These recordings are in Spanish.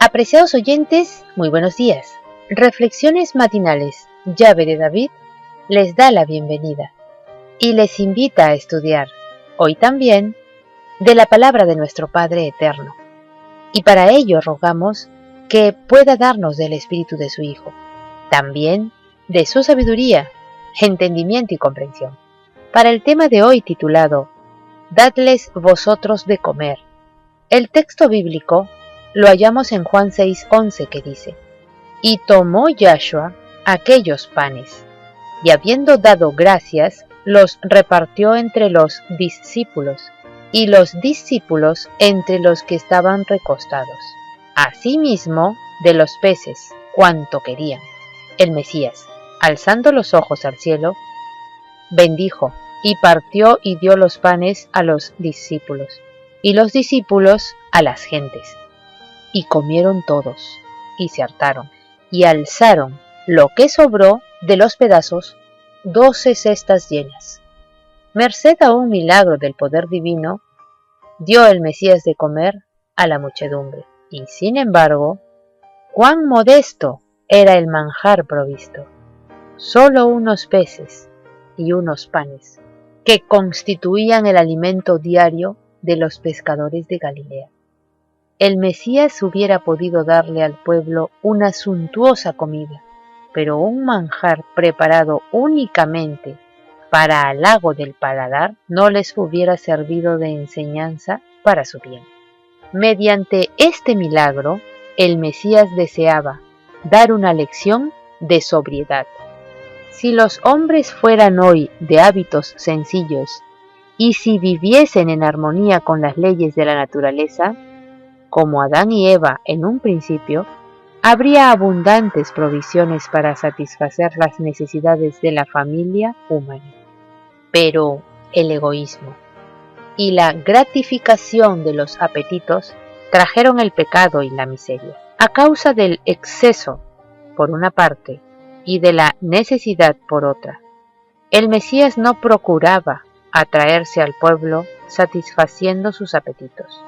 Apreciados oyentes, muy buenos días. Reflexiones matinales, llave de David, les da la bienvenida y les invita a estudiar, hoy también, de la palabra de nuestro Padre Eterno. Y para ello rogamos que pueda darnos del Espíritu de su Hijo, también de su sabiduría, entendimiento y comprensión. Para el tema de hoy titulado, Dadles vosotros de comer. El texto bíblico lo hallamos en Juan 6:11 que dice, y tomó Yahshua aquellos panes, y habiendo dado gracias, los repartió entre los discípulos, y los discípulos entre los que estaban recostados. Asimismo, de los peces, cuanto querían. El Mesías, alzando los ojos al cielo, bendijo, y partió y dio los panes a los discípulos, y los discípulos a las gentes. Y comieron todos, y se hartaron, y alzaron lo que sobró de los pedazos, 12 cestas llenas. Merced a un milagro del poder divino, dio el Mesías de comer a la muchedumbre, y sin embargo, cuán modesto era el manjar provisto. Solo unos peces y unos panes, que constituían el alimento diario de los pescadores de Galilea. El Mesías hubiera podido darle al pueblo una suntuosa comida, pero un manjar preparado únicamente para halago del paladar no les hubiera servido de enseñanza para su bien. Mediante este milagro, el Mesías deseaba dar una lección de sobriedad. Si los hombres fueran hoy de hábitos sencillos y si viviesen en armonía con las leyes de la naturaleza, como Adán y Eva en un principio, habría abundantes provisiones para satisfacer las necesidades de la familia humana. Pero el egoísmo y la gratificación de los apetitos trajeron el pecado y la miseria. A causa del exceso, por una parte, y de la necesidad por otra, el Mesías no procuraba atraerse al pueblo satisfaciendo sus apetitos.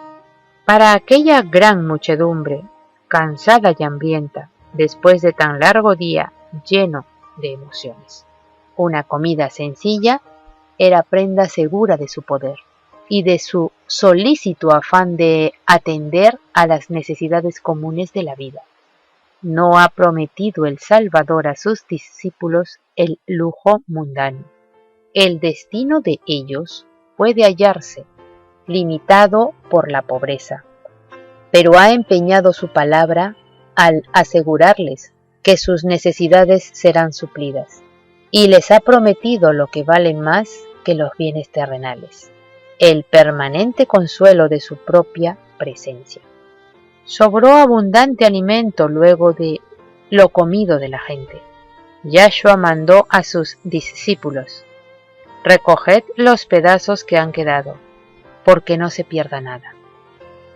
Para aquella gran muchedumbre, cansada y hambrienta, después de tan largo día lleno de emociones, una comida sencilla era prenda segura de su poder y de su solícito afán de atender a las necesidades comunes de la vida. No ha prometido el Salvador a sus discípulos el lujo mundano. El destino de ellos puede hallarse limitado por la pobreza, pero ha empeñado su palabra al asegurarles que sus necesidades serán suplidas, y les ha prometido lo que vale más que los bienes terrenales, el permanente consuelo de su propia presencia. Sobró abundante alimento luego de lo comido de la gente. Yahshua mandó a sus discípulos, recoged los pedazos que han quedado, porque no se pierda nada.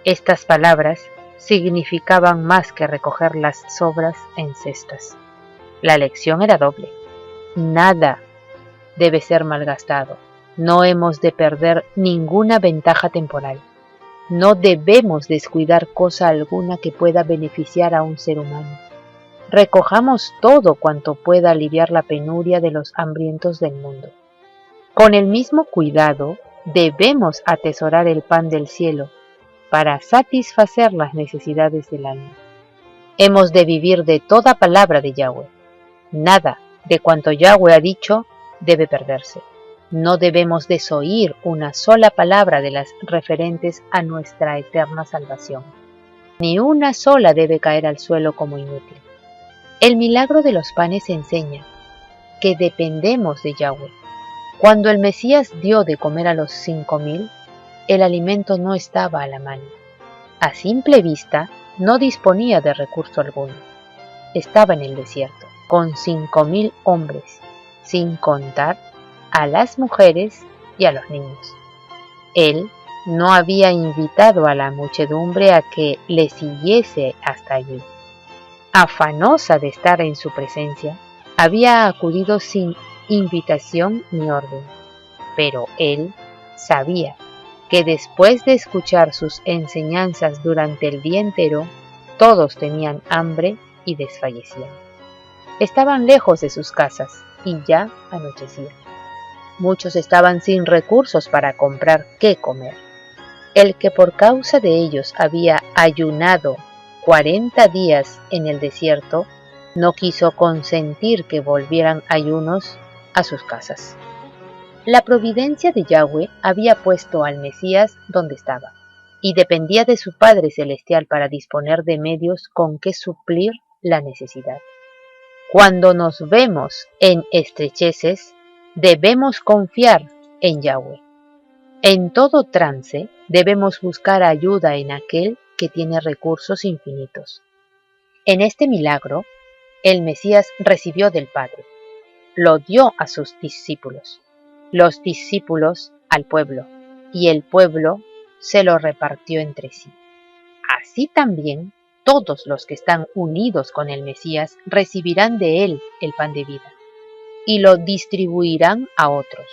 Estas palabras significaban más que recoger las sobras en cestas. La lección era doble. Nada debe ser malgastado. No hemos de perder ninguna ventaja temporal. No debemos descuidar cosa alguna que pueda beneficiar a un ser humano. Recojamos todo cuanto pueda aliviar la penuria de los hambrientos del mundo. Con el mismo cuidado, debemos atesorar el pan del cielo para satisfacer las necesidades del alma. Hemos de vivir de toda palabra de Yahweh. Nada de cuanto Yahweh ha dicho debe perderse. No debemos desoír una sola palabra de las referentes a nuestra eterna salvación. Ni una sola debe caer al suelo como inútil. El milagro de los panes enseña que dependemos de Yahweh. Cuando el Mesías dio de comer a los 5,000, el alimento no estaba a la mano. A simple vista, no disponía de recurso alguno. Estaba en el desierto, con 5,000 hombres, sin contar a las mujeres y a los niños. Él no había invitado a la muchedumbre a que le siguiese hasta allí. Afanosa de estar en su presencia, había acudido sin invitación ni orden, pero él sabía que después de escuchar sus enseñanzas durante el día entero, Todos tenían hambre y desfallecían. Estaban lejos de sus casas y ya anochecía. Muchos estaban sin recursos para comprar qué comer. El que por causa de ellos había ayunado 40 días en el desierto, no quiso consentir que volvieran ayunos a sus casas. La providencia de Yahweh había puesto al Mesías donde estaba, y dependía de su Padre Celestial para disponer de medios con que suplir la necesidad. Cuando nos vemos en estrecheces, debemos confiar en Yahweh. En todo trance, debemos buscar ayuda en aquel que tiene recursos infinitos. En este milagro, el Mesías recibió del Padre, lo dio a sus discípulos, los discípulos al pueblo, y el pueblo se lo repartió entre sí. Así también, todos los que están unidos con el Mesías recibirán de él el pan de vida, y lo distribuirán a otros.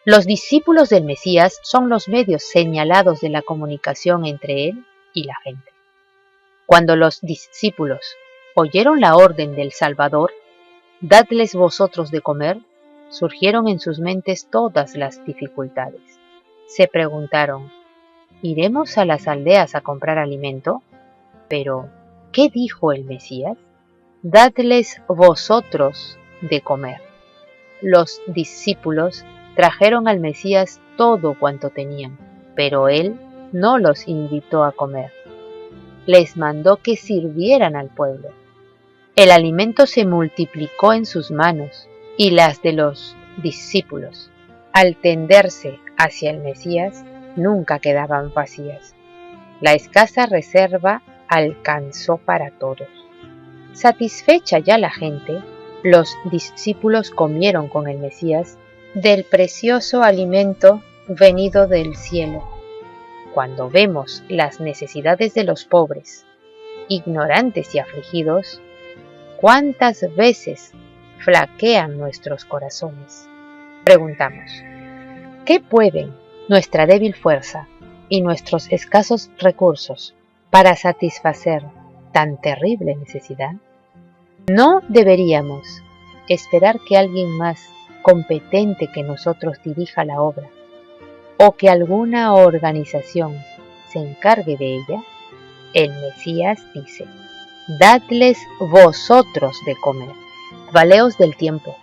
Los discípulos del Mesías son los medios señalados de la comunicación entre él y la gente. Cuando los discípulos oyeron la orden del Salvador, dadles vosotros de comer, surgieron en sus mentes todas las dificultades. Se preguntaron, ¿iremos a las aldeas a comprar alimento? Pero, ¿qué dijo el Mesías? Dadles vosotros de comer. Los discípulos trajeron al Mesías todo cuanto tenían, pero él no los invitó a comer. Les mandó que sirvieran al pueblo. El alimento se multiplicó en sus manos y las de los discípulos. Al tenderse hacia el Mesías, nunca quedaban vacías. La escasa reserva alcanzó para todos. Satisfecha ya la gente, los discípulos comieron con el Mesías del precioso alimento venido del cielo. Cuando vemos las necesidades de los pobres, ignorantes y afligidos, ¿cuántas veces flaquean nuestros corazones? Preguntamos, ¿qué pueden nuestra débil fuerza y nuestros escasos recursos para satisfacer tan terrible necesidad? No deberíamos esperar que alguien más competente que nosotros dirija la obra, o que alguna organización se encargue de ella. El Mesías dice, dadles vosotros de comer. Valeos del tiempo,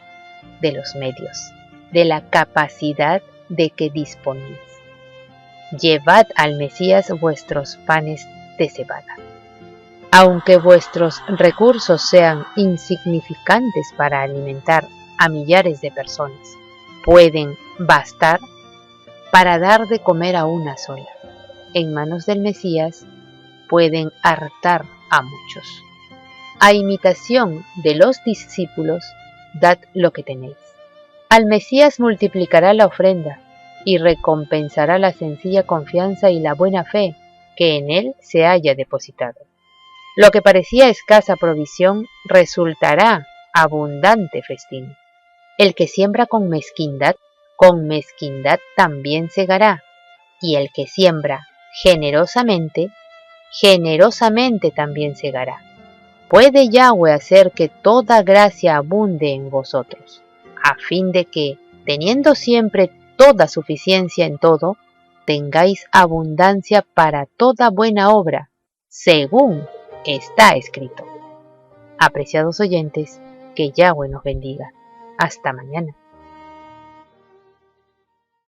de los medios, de la capacidad de que disponéis. Llevad al Mesías vuestros panes de cebada. Aunque vuestros recursos sean insignificantes para alimentar a millares de personas, pueden bastar para dar de comer a una sola. En manos del Mesías pueden hartar a muchos. A imitación de los discípulos, dad lo que tenéis. Al Mesías multiplicará la ofrenda y recompensará la sencilla confianza y la buena fe que en él se haya depositado. Lo que parecía escasa provisión resultará abundante festín. El que siembra con mezquindad también segará, y el que siembra generosamente, generosamente también segará. Puede Yahweh hacer que toda gracia abunde en vosotros, a fin de que, teniendo siempre toda suficiencia en todo, tengáis abundancia para toda buena obra, según está escrito. Apreciados oyentes, que Yahweh nos bendiga. Hasta mañana.